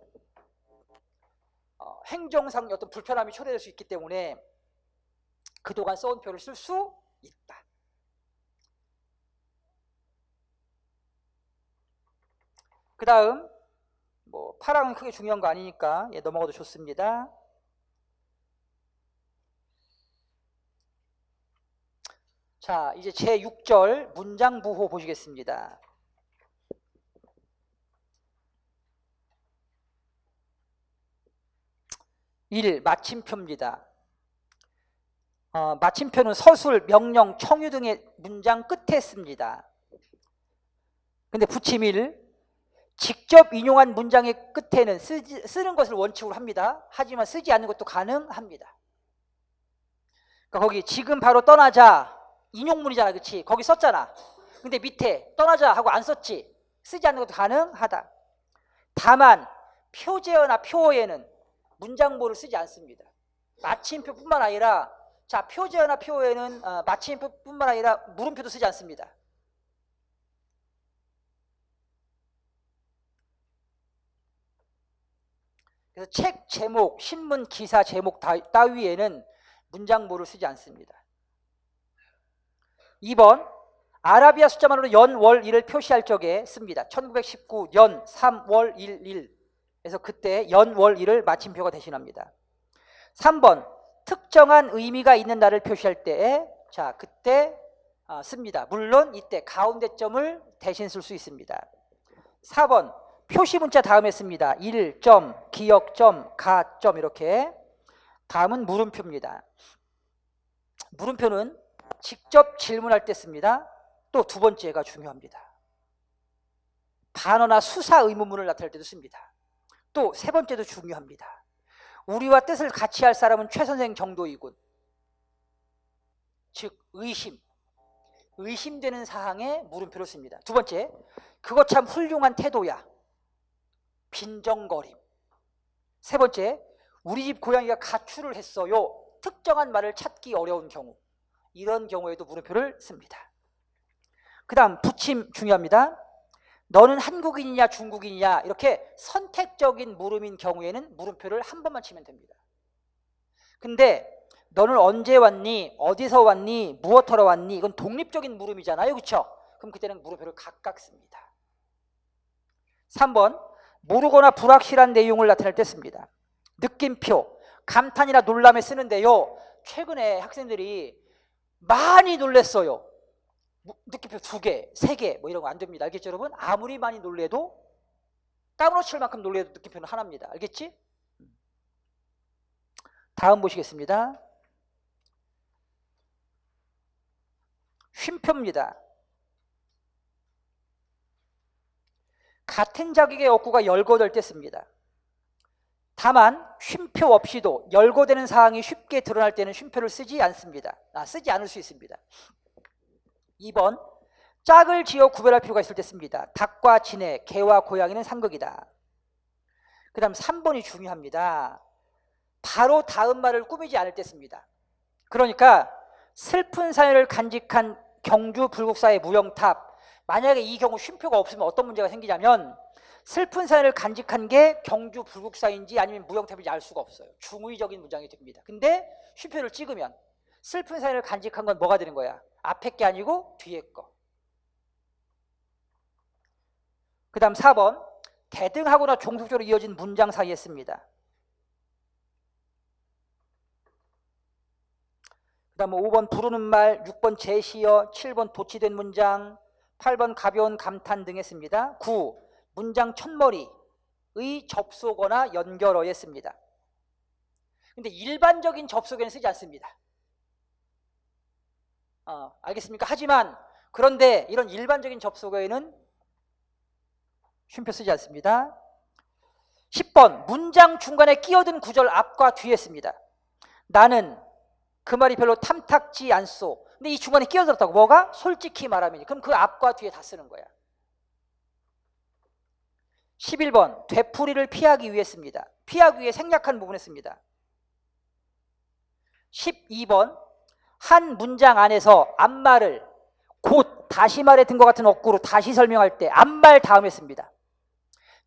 행정상 어떤 불편함이 초래될 수 있기 때문에 그동안 써온 표를 쓸 수 있다. 그 다음 뭐 파랑은 크게 중요한 거 아니니까 넘어가도 좋습니다. 자, 이제 제6절 문장부호 보시겠습니다. 1. 마침표입니다. 마침표는 서술, 명령, 청유 등의 문장 끝에 씁니다. 근데 붙임 1. 직접 인용한 문장의 끝에는 쓰는 것을 원칙으로 합니다. 하지만 쓰지 않는 것도 가능합니다. 그러니까 거기 지금 바로 떠나자 인용문이잖아, 그렇지? 거기 썼잖아. 근데 밑에 떠나자 하고 안 썼지. 쓰지 않는 것도 가능하다. 다만 표제어나 표어에는 문장보를 쓰지 않습니다. 마침표뿐만 아니라 자 표제어나 표어에는 마침표뿐만 아니라 물음표도 쓰지 않습니다. 그래서 책 제목, 신문 기사 제목 따위에는 문장보를 쓰지 않습니다. 2번 아라비아 숫자만으로 연, 월, 일을 표시할 적에 씁니다. 1919 연, 3, 월, 1, 1. 그래서 그때 연, 월, 일을 마침표가 대신합니다. 3번 특정한 의미가 있는 날을 표시할 때에 자 그때 씁니다. 물론 이때 가운데 점을 대신 쓸 수 있습니다. 4번 표시 문자 다음에 씁니다. 1점, 기역점, 가점 이렇게. 다음은 물음표입니다. 물음표는 직접 질문할 때 씁니다. 또 두 번째가 중요합니다. 반어나 수사 의문문을 나타낼 때도 씁니다. 또 세 번째도 중요합니다. 우리와 뜻을 같이 할 사람은 최 선생 정도이군. 즉 의심되는 사항에 물음표를 씁니다. 두 번째, 그거 참 훌륭한 태도야. 빈정거림. 세 번째, 우리 집 고양이가 가출을 했어요. 특정한 말을 찾기 어려운 경우. 이런 경우에도 물음표를 씁니다. 그 다음 붙임 중요합니다. 너는 한국인이냐 중국인이냐 이렇게 선택적인 물음인 경우에는 물음표를 한 번만 치면 됩니다. 근데 너는 언제 왔니? 어디서 왔니? 무엇하러 왔니? 이건 독립적인 물음이잖아요, 그렇죠? 그럼 그때는 물음표를 각각 씁니다. 3번 모르거나 불확실한 내용을 나타낼 때 씁니다. 느낌표, 감탄이나 놀람에 쓰는데요. 최근에 학생들이 많이 놀랬어요. 느낌표 2개, 3개 뭐 이런 거 안 됩니다. 알겠죠, 여러분? 아무리 많이 놀래도 까무러칠 만큼 놀래도 느낌표는 하나입니다. 알겠지? 다음 보시겠습니다. 쉼표입니다. 같은 자격의 어구가 열거될 때 씁니다. 다만 쉼표 없이도 열거되는 사항이 쉽게 드러날 때는 쉼표를 쓰지 않습니다. 쓰지 않을 수 있습니다. 2번 짝을 지어 구별할 필요가 있을 때 씁니다. 닭과 진해, 개와 고양이는 상극이다. 그 다음 3번이 중요합니다. 바로 다음 말을 꾸미지 않을 때 씁니다. 그러니까 슬픈 사연을 간직한 경주 불국사의 무영탑, 만약에 이 경우 쉼표가 없으면 어떤 문제가 생기냐면 슬픈 사연을 간직한 게 경주 불국사인지 아니면 무영탑인지 알 수가 없어요. 중의적인 문장이 됩니다. 근데 쉼표를 찍으면 슬픈 사연을 간직한 건 뭐가 되는 거야? 앞에 게 아니고 뒤에 거. 그 다음 4번 대등하거나 종속적으로 이어진 문장 사이에 씁니다. 그 다음 5번 부르는 말, 6번 제시어, 7번 도치된 문장, 8번 가벼운 감탄 등에 씁니다. 9. 문장 첫머리의 접속어나 연결어에 씁니다. 근데 일반적인 접속에는 쓰지 않습니다. 알겠습니까? 하지만 그런데 이런 일반적인 접속어에는 쉼표 쓰지 않습니다. 10번 문장 중간에 끼어든 구절 앞과 뒤에 씁니다. 나는 그 말이 별로 탐탁지 않소. 근데 이 중간에 끼어들었다고. 뭐가? 솔직히 말하면. 그럼 그 앞과 뒤에 다 쓰는 거야. 11번 되풀이를 피하기 위해 씁니다. 피하기 위해 생략한 부분에 씁니다. 12번 한 문장 안에서 앞말을 곧 다시 말에 든 것 같은 어구로 다시 설명할 때 앞말 다음에 씁니다.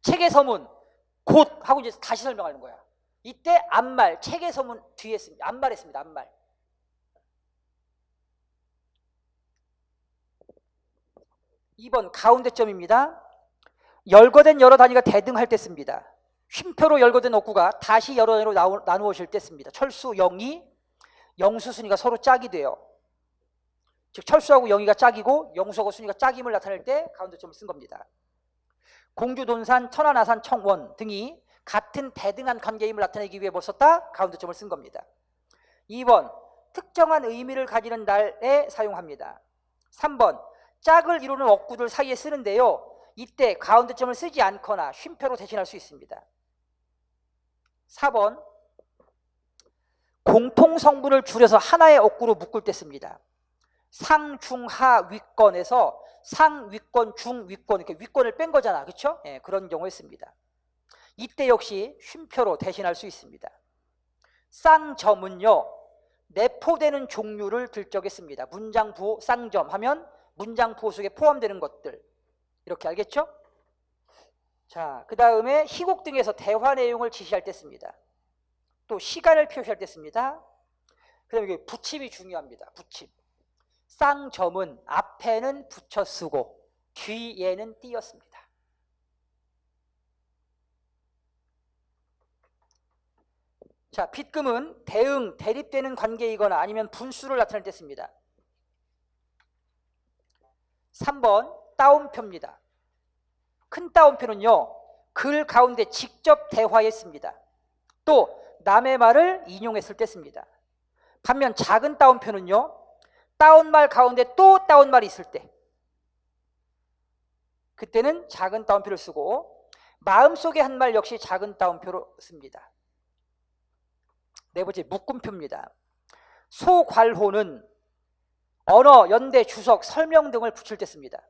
책의 서문 곧 하고 이제 다시 설명하는 거야. 이때 앞말 책의 서문 뒤에 씁니다. 앞말에 씁니다. 앞말. 2번 가운데점입니다. 열거된 여러 단위가 대등할 때 씁니다. 쉼표로 열거된 어구가 다시 여러 단위로 나누어질 때 씁니다. 철수, 영희, 영수, 순위가 서로 짝이 돼요. 즉 철수하고 영희가 짝이고 영수하고 순위가 짝임을 나타낼 때 가운데점을 쓴 겁니다. 공주, 돈산, 천안, 아산, 청원 등이 같은 대등한 관계임을 나타내기 위해 뭐 썼다? 가운데점을 쓴 겁니다. 2번 특정한 의미를 가지는 날에 사용합니다. 3번 짝을 이루는 어구들 사이에 쓰는데요. 이때 가운데점을 쓰지 않거나 쉼표로 대신할 수 있습니다. 4번 공통성분을 줄여서 하나의 어구로 묶을 때 씁니다. 상, 중, 하, 위권에서 상, 위권, 중, 위권 이렇게 위권을 뺀 거잖아. 그렇죠? 예, 그런 경우에 씁니다. 이때 역시 쉼표로 대신할 수 있습니다. 쌍점은요. 내포되는 종류를 들적에 씁니다. 문장 부호 쌍점 하면 문장 부호 속에 포함되는 것들. 이렇게 알겠죠? 자, 그 다음에 희곡 등에서 대화 내용을 지시할 때 씁니다. 또 시간을 표시할 때 씁니다. 그 다음에 이게 붙임이 중요합니다. 붙임. 쌍점은 앞에는 붙여 쓰고 뒤에는 띄어 씁니다. 자, 빗금은 대응, 대립되는 관계이거나 아니면 분수를 나타낼 때 씁니다. 3번 따옴표입니다. 큰 따옴표는요. 글 가운데 직접 대화에 씁니다. 또 남의 말을 인용했을 때 씁니다. 반면 작은 따옴표는요. 따옴말 가운데 또 따옴말이 있을 때 그때는 작은 따옴표를 쓰고 마음속에 한 말 역시 작은 따옴표로 씁니다. 네 번째 묶음표입니다. 소괄호는 언어, 연대, 주석, 설명 등을 붙일 때 씁니다.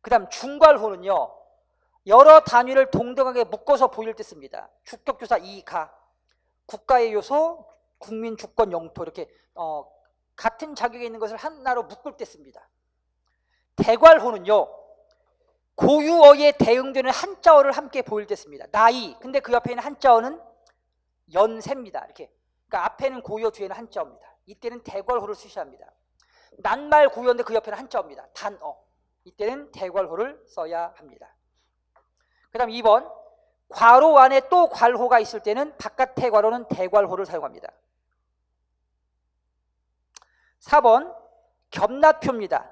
그 다음 중괄호는요. 여러 단위를 동등하게 묶어서 보일 때 씁니다. 주격조사 이가, 국가의 요소, 국민 주권 영토 이렇게 같은 자격에 있는 것을 하나로 묶을 때 씁니다. 대괄호는요. 고유어에 대응되는 한자어를 함께 보일 때 씁니다. 나이, 근데 그 옆에 있는 한자어는 연세입니다. 이렇게. 그러니까 앞에는 고유어, 뒤에는 한자어입니다. 이때는 대괄호를 쓰셔야 합니다. 낱말 고유어인데 그 옆에는 한자어입니다. 단어. 이때는 대괄호를 써야 합니다. 그 다음 2번 괄호 안에 또 괄호가 있을 때는 바깥의 괄호는 대괄호를 사용합니다. 4번 겹낫표입니다.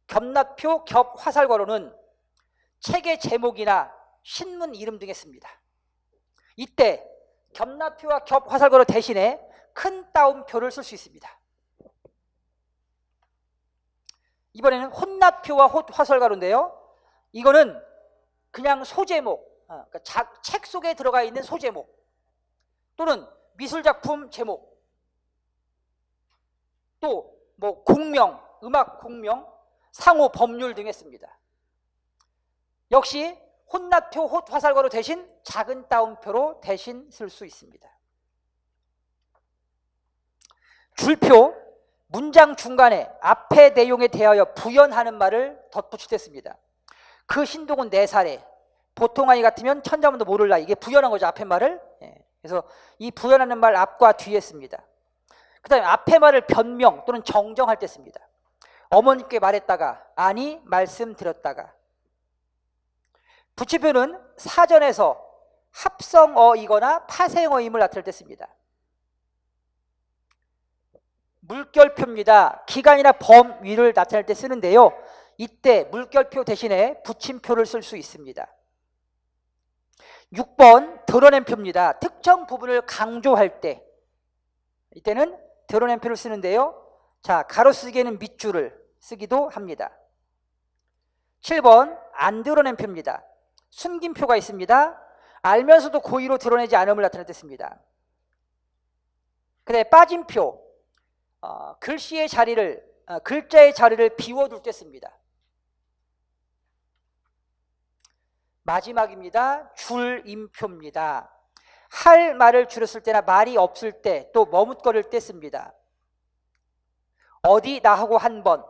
겹낫표, 겹화살괄호는 책의 제목이나 신문 이름 등에 씁니다. 이때 겹낫표와 겹화살괄호 대신에 큰 따옴표를 쓸 수 있습니다. 이번에는 혼낫표와 화살괄호인데요. 이거는 그냥 소제목, 그러니까 책 속에 들어가 있는 소제목 또는 미술작품 제목 또 뭐 공명, 음악 공명, 상호, 법률 등에 씁니다. 역시 혼낫표, 화살괄호 대신 작은 따옴표로 대신 쓸 수 있습니다. 줄표, 문장 중간에 앞의 내용에 대하여 부연하는 말을 덧붙일 때 씁니다. 그 신동은 4살에 보통 아이 같으면 천자문도 모를 나이. 이게 부연한 거죠. 앞의 말을. 그래서 이 부연하는 말 앞과 뒤에 씁니다. 그 다음에 앞의 말을 변명 또는 정정할 때 씁니다. 어머님께 말했다가 아니 말씀드렸다가. 부치표는 사전에서 합성어이거나 파생어임을 나타낼 때 씁니다. 물결표입니다. 기간이나 범위를 나타낼 때 쓰는데요. 이때 물결표 대신에 붙임표를 쓸 수 있습니다. 6번 드러냄표입니다. 특정 부분을 강조할 때 이때는 드러냄표를 쓰는데요. 자, 가로쓰기에는 밑줄을 쓰기도 합니다. 7번 안 드러냄표입니다. 숨김표가 있습니다. 알면서도 고의로 드러내지 않음을 나타낼 때 씁니다. 그다음에 빠짐표, 글자의 자리를 비워둘 때 씁니다. 마지막입니다. 줄임표입니다. 할 말을 줄였을 때나 말이 없을 때, 또 머뭇거릴 때 씁니다. 어디 나하고 한 번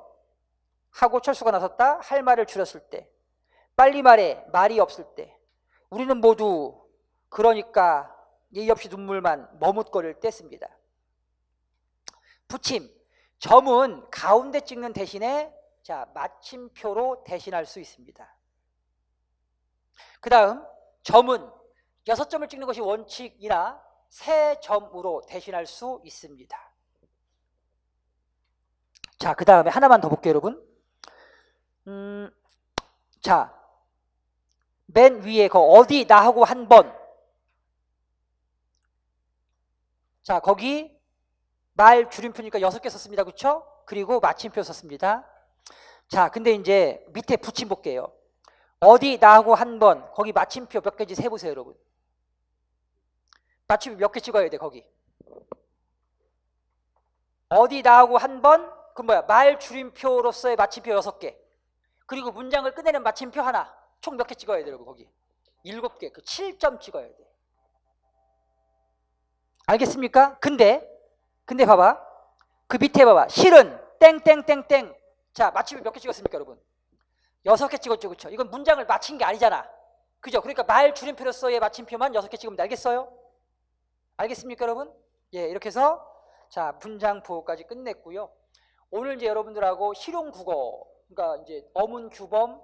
하고 철수가 나섰다. 할 말을 줄였을 때, 빨리 말해 말이 없을 때, 우리는 모두 그러니까 예의 없이 눈물만 머뭇거릴 때 씁니다. 붙임, 점은 가운데 찍는 대신에 자 마침표로 대신할 수 있습니다. 그 다음 점은 6점을 찍는 것이 원칙이나 3점으로 대신할 수 있습니다. 자, 그 다음에 하나만 더 볼게요, 여러분. 자, 맨 위에 그 어디 나하고 한 번. 자, 거기 말 줄임표니까 6개 썼습니다. 그렇죠? 그리고 마침표 썼습니다. 자, 근데 이제 밑에 붙임 볼게요. 어디 나하고 한 번. 거기 마침표 몇 개인지 세보세요, 여러분. 마침표 몇 개 찍어야 돼, 거기. 어디 나하고 한 번. 그럼 뭐야? 말 줄임표로서의 마침표 6개. 그리고 문장을 끝내는 마침표 하나. 총 몇 개 찍어야 돼요, 거기? 7개. 그 7점 찍어야 돼. 알겠습니까? 근데 봐봐. 그 밑에 봐봐. 실은 땡땡땡땡. 자, 마침표 몇 개 찍었습니까, 여러분? 6개 찍었죠, 그렇죠? 이건 문장을 마친 게 아니잖아. 그죠? 그러니까 말 줄임표로서의 마침표만 6개 찍으면 돼. 알겠어요? 알겠습니까, 여러분? 예, 이렇게 해서 자, 문장 부호까지 끝냈고요. 오늘 이제 여러분들하고 실용국어, 그러니까 이제 어문 규범을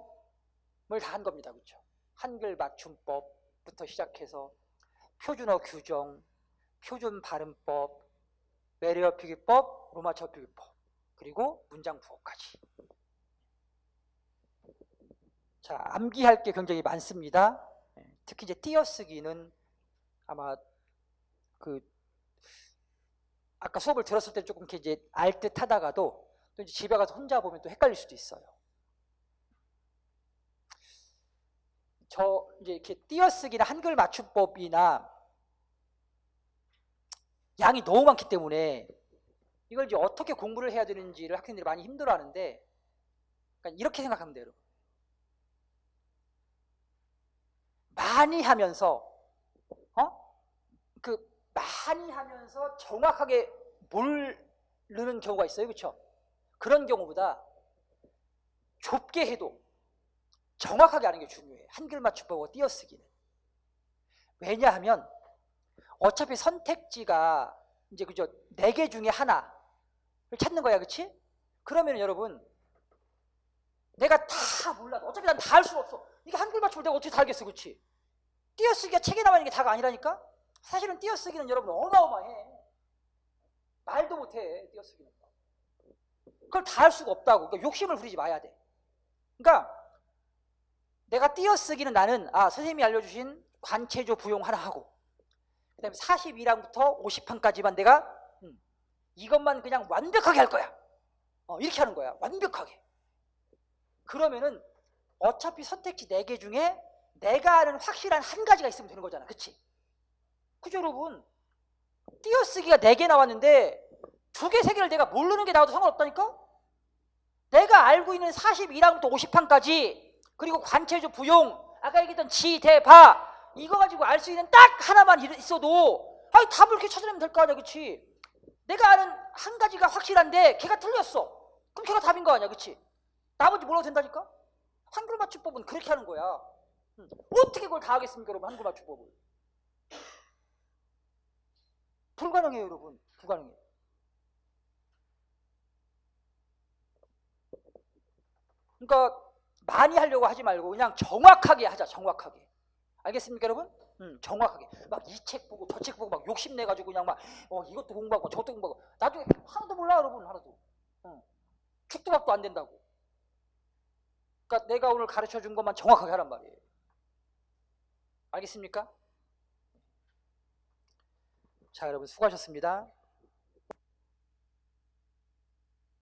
다 한 겁니다. 그렇죠? 한글 맞춤법부터 시작해서 표준어 규정, 표준 발음법, 외래어 표기법, 로마처 표기법, 그리고 문장 부호까지. 자, 암기할 게 굉장히 많습니다. 특히 이제 띄어쓰기는 아마 아까 수업을 들었을 때 조금 이렇게 이제 알 듯 하다가도 또 이제 집에 가서 혼자 보면 또 헷갈릴 수도 있어요. 저 이제 이렇게 띄어쓰기나 한글 맞춤법이나 양이 너무 많기 때문에 이걸 이제 어떻게 공부를 해야 되는지를 학생들이 많이 힘들어하는데, 그러니까 이렇게 생각하면 돼요, 여러분. 많이 하면서 많이 하면서 정확하게 모르는 경우가 있어요, 그렇죠? 그런 경우보다 좁게 해도 정확하게 하는 게 중요해요. 한글 맞춤법과 띄어쓰기는. 왜냐하면 어차피 선택지가 이제 그죠 4개 중에 하나를 찾는 거야, 그렇지? 그러면 여러분 내가 다 몰라도 어차피 난 다 할 수가 없어. 이게 한글 맞춤을 내가 어떻게 다 알겠어, 그렇지? 띄어쓰기가 책에 나와 있는 게 다가 아니라니까. 사실은 띄어쓰기는 여러분 어마어마해. 말도 못해, 띄어쓰기는. 그걸 다 할 수가 없다고. 그러니까 욕심을 부리지 마야 돼. 그러니까 내가 띄어쓰기는 나는 선생님이 알려주신 관체조 부용 하나 하고, 그 다음에 42항부터 50항까지만 내가 이것만 그냥 완벽하게 할 거야. 이렇게 하는 거야, 완벽하게. 그러면은 어차피 선택지 4개 중에 내가 아는 확실한 한 가지가 있으면 되는 거잖아, 그치? 그죠, 여러분? 띄어쓰기가 4개 나왔는데 2개, 3개를 내가 모르는 게 나와도 상관없다니까? 내가 알고 있는 42항부터 50항까지, 그리고 관체조 부용, 아까 얘기했던 지, 대, 바, 이거 가지고 알 수 있는 딱 하나만 있어도 답을 이렇게 찾아내면 될 거 아니야, 그치? 내가 아는 한 가지가 확실한데 걔가 틀렸어. 그럼 걔가 답인 거 아니야, 그치? 나머지 몰라도 된다니까? 한글 맞춤법은 그렇게 하는 거야. 어떻게 그걸 다 하겠습니까, 여러분? 한글 맞춤법을. 불가능해요, 여러분. 불가능해요. 그러니까 많이 하려고 하지 말고 그냥 정확하게 하자, 정확하게. 알겠습니까, 여러분? 정확하게. 막 이 책 보고 저 책 보고 막 욕심내가지고 그냥 막 이것도 공부하고 저것도 공부하고 나중에 하나도 몰라, 여러분. 하나도. 죽도 밥도 안 된다고. 그러니까 내가 오늘 가르쳐준 것만 정확하게 하란 말이에요. 알겠습니까? 자, 여러분 수고하셨습니다.